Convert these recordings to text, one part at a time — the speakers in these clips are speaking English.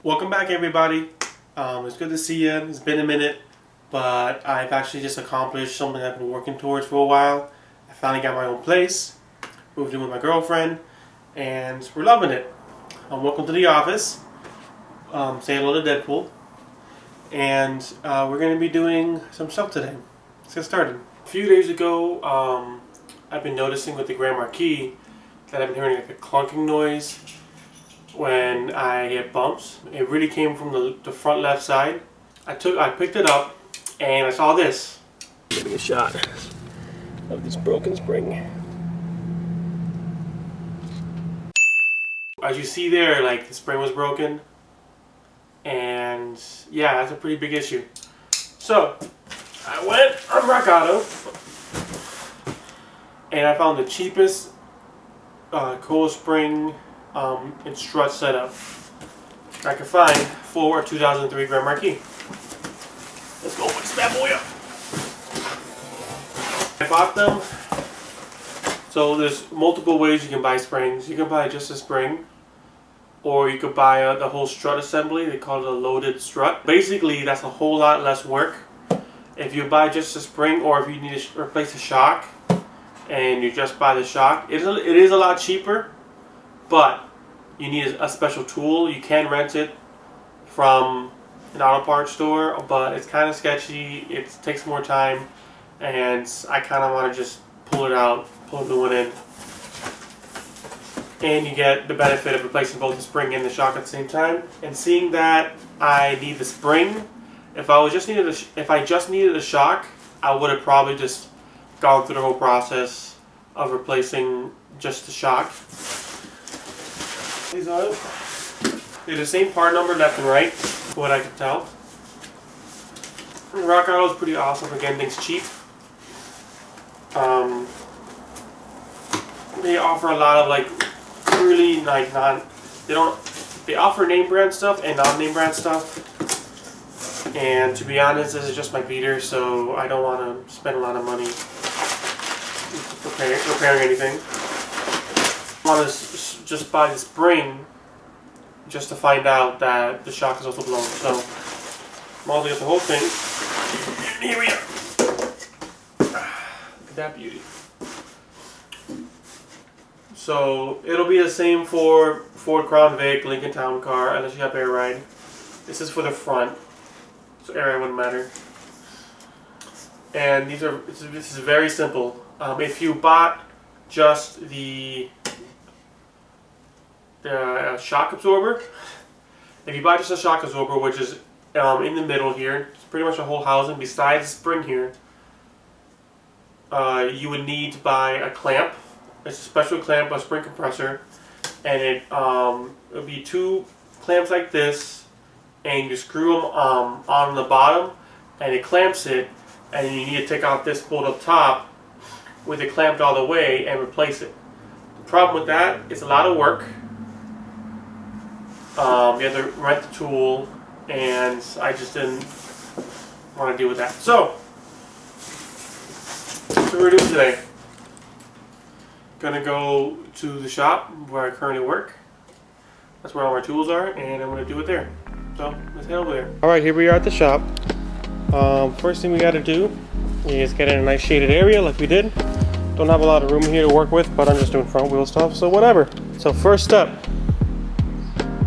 Welcome back, everybody. It's good to see you. It's been a minute, but I've actually just accomplished something I've been working towards for a while. I finally got my own place, moved in with my girlfriend, and we're loving it. Welcome to the office. Say hello to Deadpool. And we're going to be doing some stuff today. Let's get started. A few days ago, I've been noticing with the Marquis that I've been hearing like a clunking noise when I hit bumps. It really came from the front left side. I picked it up and I saw this. Give me a shot of this broken spring. As you see there, like the spring was broken, and yeah, that's a pretty big issue. So I went on Rock Auto and I found the cheapest coil spring and strut setup I could find for a 2003 Marquis. Let's go open this bad boy up. I bought them. So there's multiple ways you can buy springs. You can buy just a spring, or you could buy the whole strut assembly. They call it a loaded strut. Basically, that's a whole lot less work. If you buy just a spring, or if you need to replace a shock, and you just buy the shock, it is a lot cheaper, but you need a special tool. You can rent it from an auto parts store, but it's kind of sketchy. It takes more time, and I kind of want to just pull it out, pull a new one in, and you get the benefit of replacing both the spring and the shock at the same time. And seeing that I need the spring, if I just needed a shock, I would have probably just gone through the whole process of replacing just the shock. These are they're the same part number left and right, from what I could tell. Rock Auto is pretty awesome for getting things cheap. They offer a lot of like really like they offer name brand stuff and non-name brand stuff. And to be honest, this is just my beater, so I don't want to spend a lot of money repairing anything. I want to just buy the spring just to find out that the shock is also blown. So I'm all get the whole thing. And here we are. Look at that beauty. So it'll be the same for Ford Crown Vic, Lincoln Town Car, unless you have air ride. This is for the front, so air ride wouldn't matter. And this is very simple. If you bought just the shock absorber, if you buy just a shock absorber, which is in the middle here, it's pretty much a whole housing besides the spring here, you would need to buy a clamp. It's a special clamp, a spring compressor, and it'll be two clamps like this, and you screw them on the bottom, and it clamps it, and you need to take out this bolt up top with it clamped all the way and replace it. The problem with that, it's a lot of work. You have to rent the tool, and I just didn't want to deal with that. So, that's what we're doing today. Gonna go to the shop where I currently work. That's where all my tools are, and I'm gonna do it there. So, let's head over there. Alright, here we are at the shop. First thing we gotta do is get in a nice shaded area like we did. Don't have a lot of room here to work with, but I'm just doing front wheel stuff, so whatever. So first step,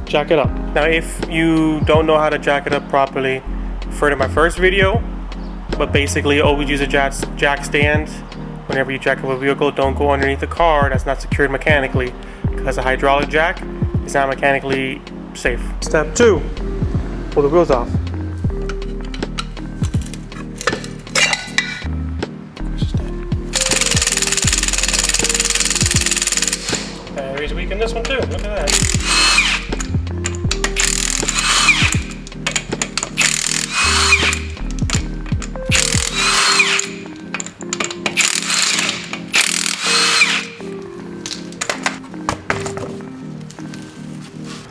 jack it up. Now if you don't know how to jack it up properly, refer to my first video, but basically always use a jack stand. Whenever you jack up a vehicle, don't go underneath the car that's not secured mechanically, because a hydraulic jack is not mechanically safe. Step 2, pull the wheels off. Battery's weak in this one too, look at that.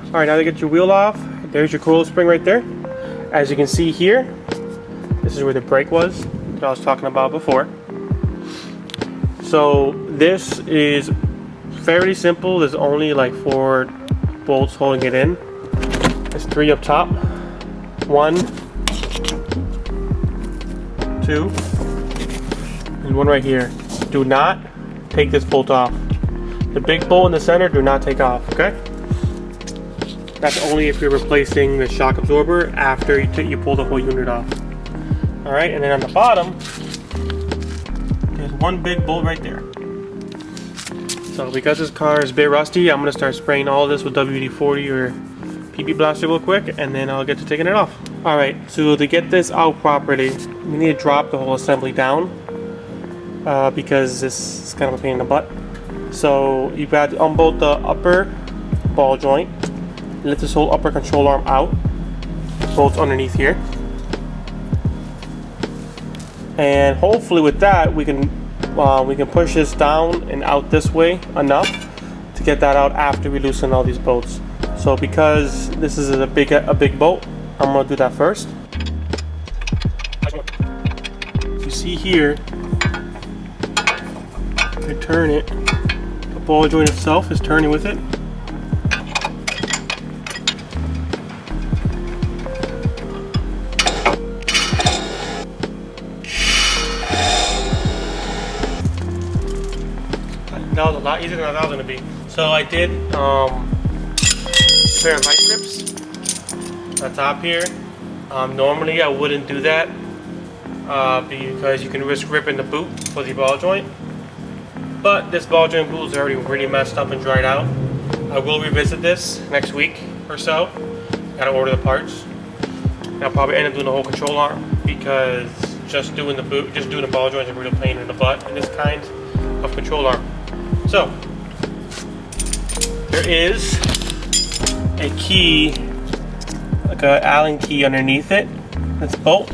Alright, now to get your wheel off, there's your coil spring right there. As you can see here, this is where the brake was that I was talking about before. So this is fairly simple. There's only like 4 bolts holding it in, There's 3 up top. 1, 2, and 1 right here. Do not take this bolt off. The big bolt in the center, do not take off, okay? That's only if you're replacing the shock absorber after you pull the whole unit off. All right, and then on the bottom, there's 1 big bolt right there. So because this car is a bit rusty, I'm gonna start spraying all this with WD-40 or PB Blaster real quick, and then I'll get to taking it off. All right, so to get this out properly, we need to drop the whole assembly down because this is kind of a pain in the butt. So you've got to unbolt the upper ball joint, lift this whole upper control arm out, bolts underneath here, and hopefully with that we can push this down and out this way enough to get that out after we loosen all these bolts. So because this is a big bolt, I'm gonna do that first. You see here, I turn it. The ball joint itself is turning with it. That was a lot easier than I thought it was going to be. So I did a pair of vice grips on top here. Normally I wouldn't do that because you can risk ripping the boot for the ball joint. But this ball joint boot is already really messed up and dried out. I will revisit this next week or so. Gotta order the parts. And I'll probably end up doing the whole control arm because just doing the ball joint is a real pain in the butt in this kind of control arm. So, there is a key, like an Allen key underneath it, that's bolt.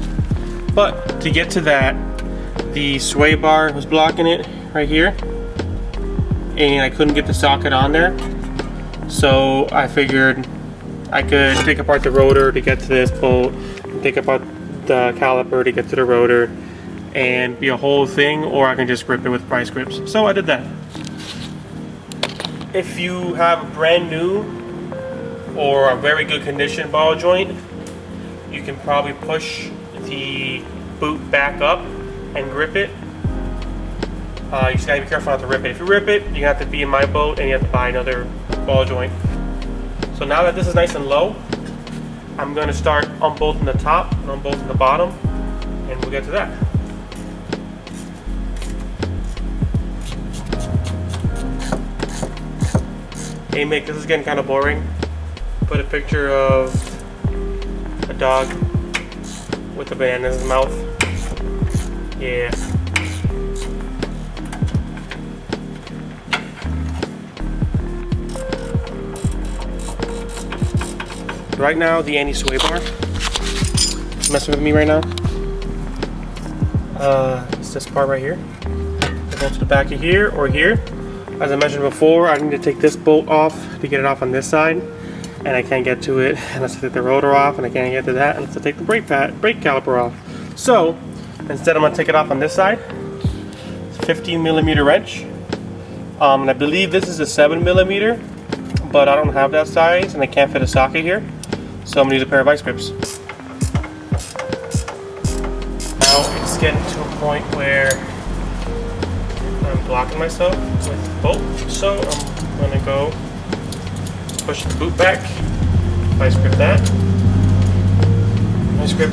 But to get to that, the sway bar was blocking it right here, and I couldn't get the socket on there. So I figured I could take apart the rotor to get to this bolt, and take apart the caliper to get to the rotor, and be a whole thing, or I can just grip it with vice grips. So I did that. If you have a brand new or a very good condition ball joint, you can probably push the boot back up and grip it. You just gotta be careful not to rip it. If you rip it, you have to be in my boat and you have to buy another ball joint. So now that this is nice and low, I'm gonna start unbolting the top and unbolting the bottom, and we'll get to that. Hey Mick, this is getting kind of boring. Put a picture of a dog with a banana in his mouth. Yeah. Right now, the anti-sway bar is messing with me right now. It's this part right here. It goes to the back of here or here. As I mentioned before, I need to take this bolt off to get it off on this side, and I can't get to it unless I take the rotor off, and I can't get to that unless I take the brake caliper off. So instead, I'm going to take it off on this side. It's a 15mm wrench, and I believe this is a 7mm, but I don't have that size, and I can't fit a socket here, so I'm going to use a pair of vice grips. Now it's getting to a point where I'm blocking myself with the bolt, so I'm going to go push the boot back, vice grip that, vice grip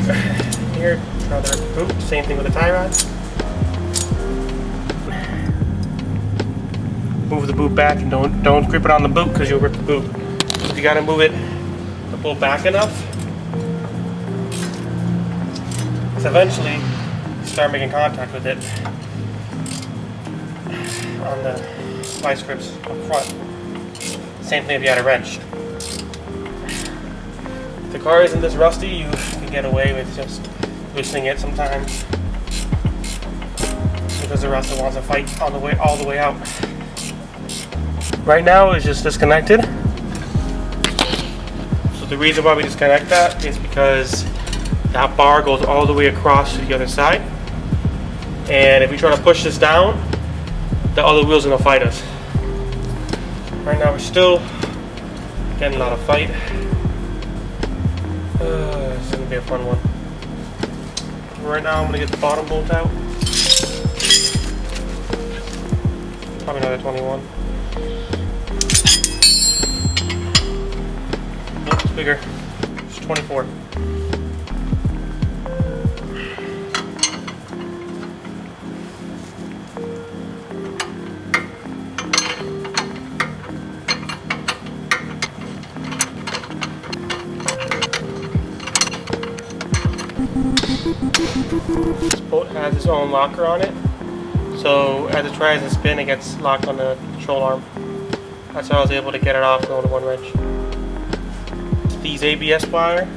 here, try to rip the boot, same thing with the tie rod. Move the boot back and don't grip it on the boot because you'll rip the boot. You got to move it, the bolt back enough, so eventually you start making contact with it on the vice grips up front. Same thing if you had a wrench. If the car isn't this rusty, you can get away with just loosening it sometimes because the rust wants to fight all the way out. Right now it's just disconnected. So the reason why we disconnect that is because that bar goes all the way across to the other side, and if we try to push this down, the other wheel's gonna fight us. Right now we're still getting a lot of fight. This is gonna be a fun one. Right now I'm gonna get the bottom bolt out. Probably another 21. Nope, it's bigger. It's 24. This bolt has its own locker on it, so as it tries to spin, it gets locked on the control arm. That's how I was able to get it off with only one wrench. These ABS wire,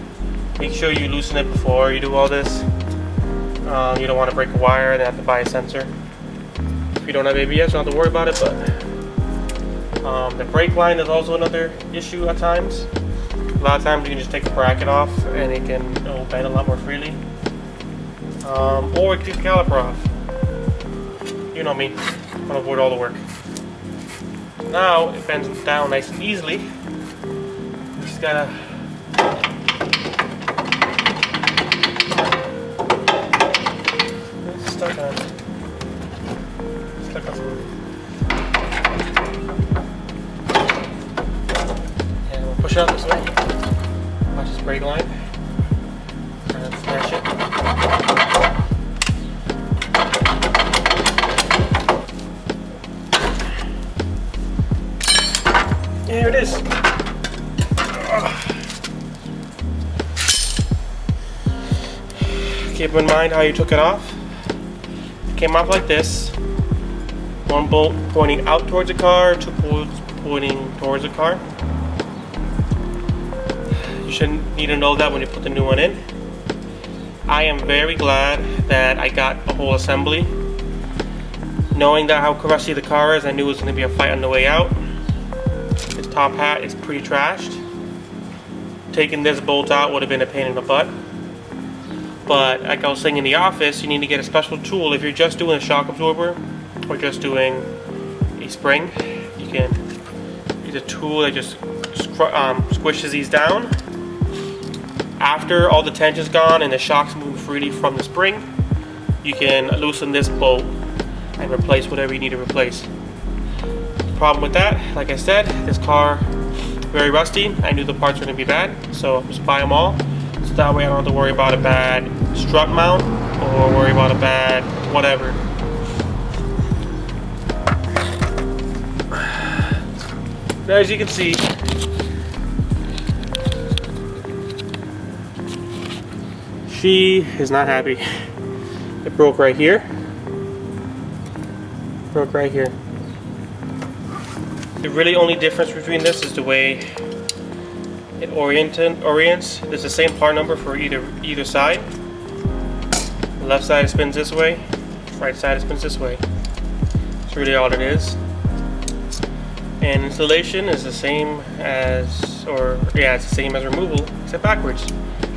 make sure you loosen it before you do all this. You don't want to break a wire and have to buy a sensor. If you don't have ABS, you don't have to worry about it, but the brake line is also another issue at times. A lot of times you can just take the bracket off and it will bend a lot more freely. Or take the caliper off. You know me, I want to avoid all the work. Now it bends down nice and easily. You just gotta stuck on something. And we'll push it out this way. Watch this brake line. And smash it. There it is. Keep in mind how you took it off. It came off like this. One bolt pointing out towards the car, two bolts pointing towards the car. You shouldn't need to know that when you put the new one in. I am very glad that I got a whole assembly. Knowing that how rusty the car is, I knew it was going to be a fight on the way out. The top hat is pretty trashed. Taking this bolt out would have been a pain in the butt. But like I was saying in the office, you need to get a special tool. If you're just doing a shock absorber or just doing a spring, you can use a tool that just squishes these down. After all the tension's gone and the shock's moving freely from the spring, you can loosen this bolt and replace whatever you need to replace. The problem with that, like I said, this car very rusty. I knew the parts were going to be bad, so just buy them all. So that way I don't have to worry about a bad strut mount or worry about a bad whatever. Now, as you can see, she is not happy. It broke right here. Broke right here. The really only difference between this is the way it orients. There's the same part number for either side. The left side spins this way, right side spins this way. That's really all it is. And installation is the same as, it's the same as removal, except backwards.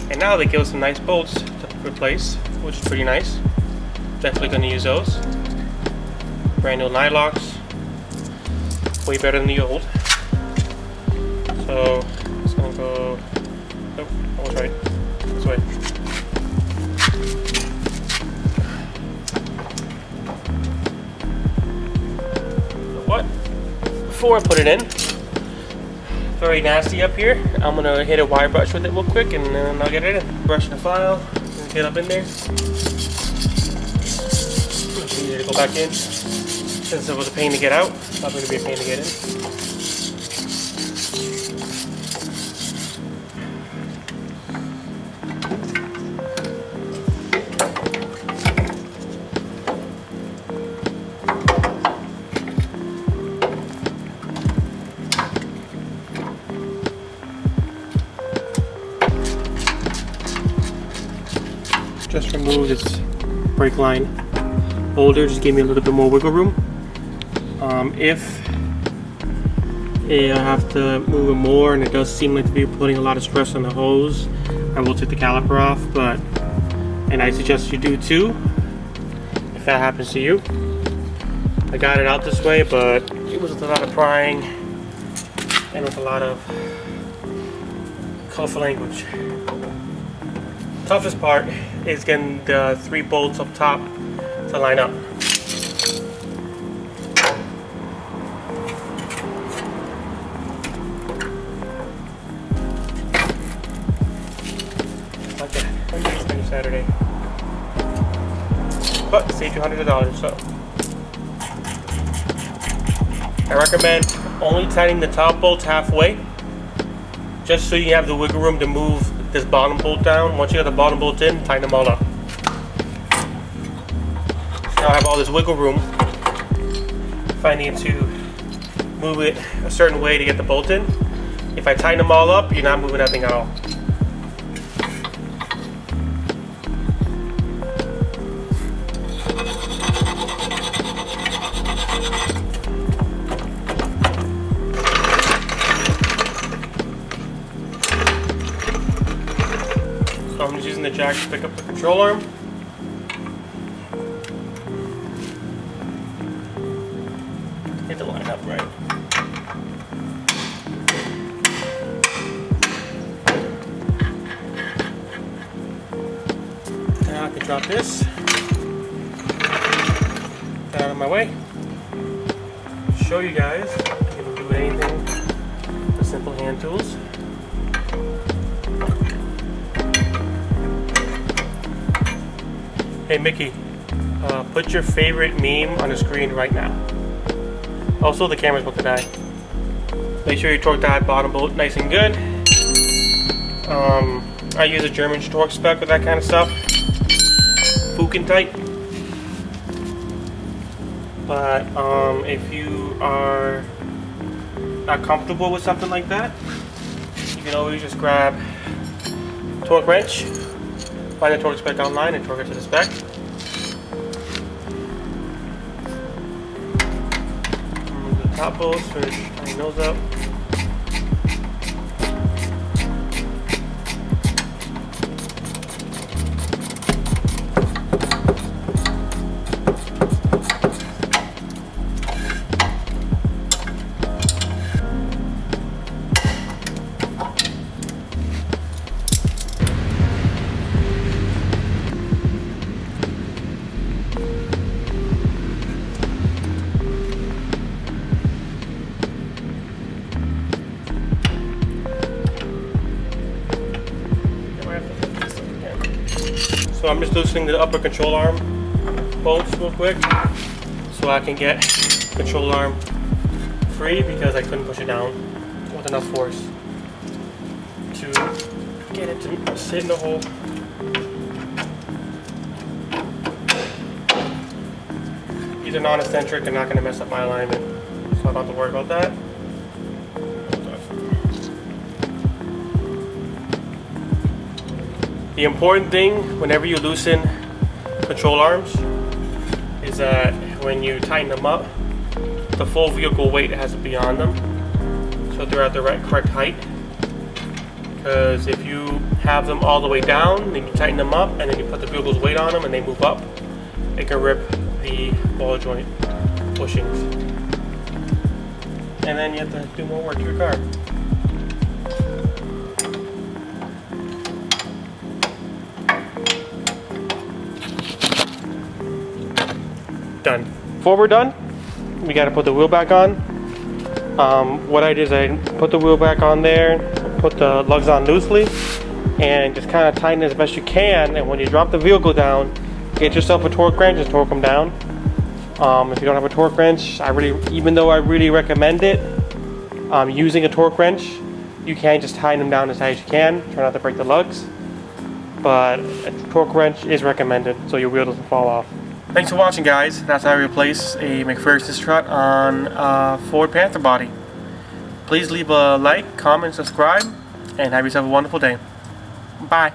And now they give us some nice bolts to replace, which is pretty nice. Definitely going to use those. Brand new nylocks. Way better than the old. So it's going to go, nope, I was right, this way. What? Before I put it in, very nasty up here, I'm going to hit a wire brush with it real quick and then I'll get it in. Brush the file, and get up in there. Easy to go back in. Since it was a pain to get out, it's not going to be a pain to get in. Just remove this brake line holder, just give me a little bit more wiggle room. If I have to move it more and it does seem like to be putting a lot of stress on the hose, I will take the caliper off, and I suggest you do too, if that happens to you. I got it out this way, but it was with a lot of prying and with a lot of colorful language. Toughest part is getting the 3 bolts up top to line up. Like that. I'm going to spend Saturday. But saved you hundreds of dollars, so. I recommend only tightening the top bolts halfway, just so you have the wiggle room to move this bottom bolt down. Once you got the bottom bolts in, tighten them all up. So now I have all this wiggle room. If I need to move it a certain way to get the bolt in, if I tighten them all up, you're not moving that thing at all. So I'm just using the jack to pick up the control arm. Get the line up right. Now I can drop this. Get out of my way. Show you guys you can do anything with simple hand tools. Hey Mickey, put your favorite meme on the screen right now. Also, the camera's about to die. Make sure you torque that bottom bolt nice and good. I use a German torque spec with that kind of stuff. Fukin tight. But if you are not comfortable with something like that, you can always just grab a torque wrench. Find the torque spec online and torque it to the spec. The top bolts, finish tying those up. So I'm just loosening the upper control arm bolts real quick so I can get control arm free, because I couldn't push it down with enough force to get it to sit in the hole. These are non-eccentric, they're not going to mess up my alignment, so I don't have to worry about that. The important thing whenever you loosen control arms is that when you tighten them up, the full vehicle weight has to be on them, so they're at the correct height. Because if you have them all the way down, then you tighten them up, and then you put the vehicle's weight on them and they move up, it can rip the ball joint bushings. And then you have to do more work to your car. Done. Before we're done, we got to put the wheel back on. What I did is I put the wheel back on there, put the lugs on loosely, and just kind of tighten it as best you can. And when you drop the vehicle down, get yourself a torque wrench and torque them down. If you don't have a torque wrench, even though I really recommend it, using a torque wrench, you can just tighten them down as tight as you can. Try not to break the lugs, but a torque wrench is recommended so your wheel doesn't fall off. Thanks for watching, guys. That's how I replace a McPherson strut on a Ford Panther body. Please leave a like, comment, subscribe, and have yourself a wonderful day. Bye.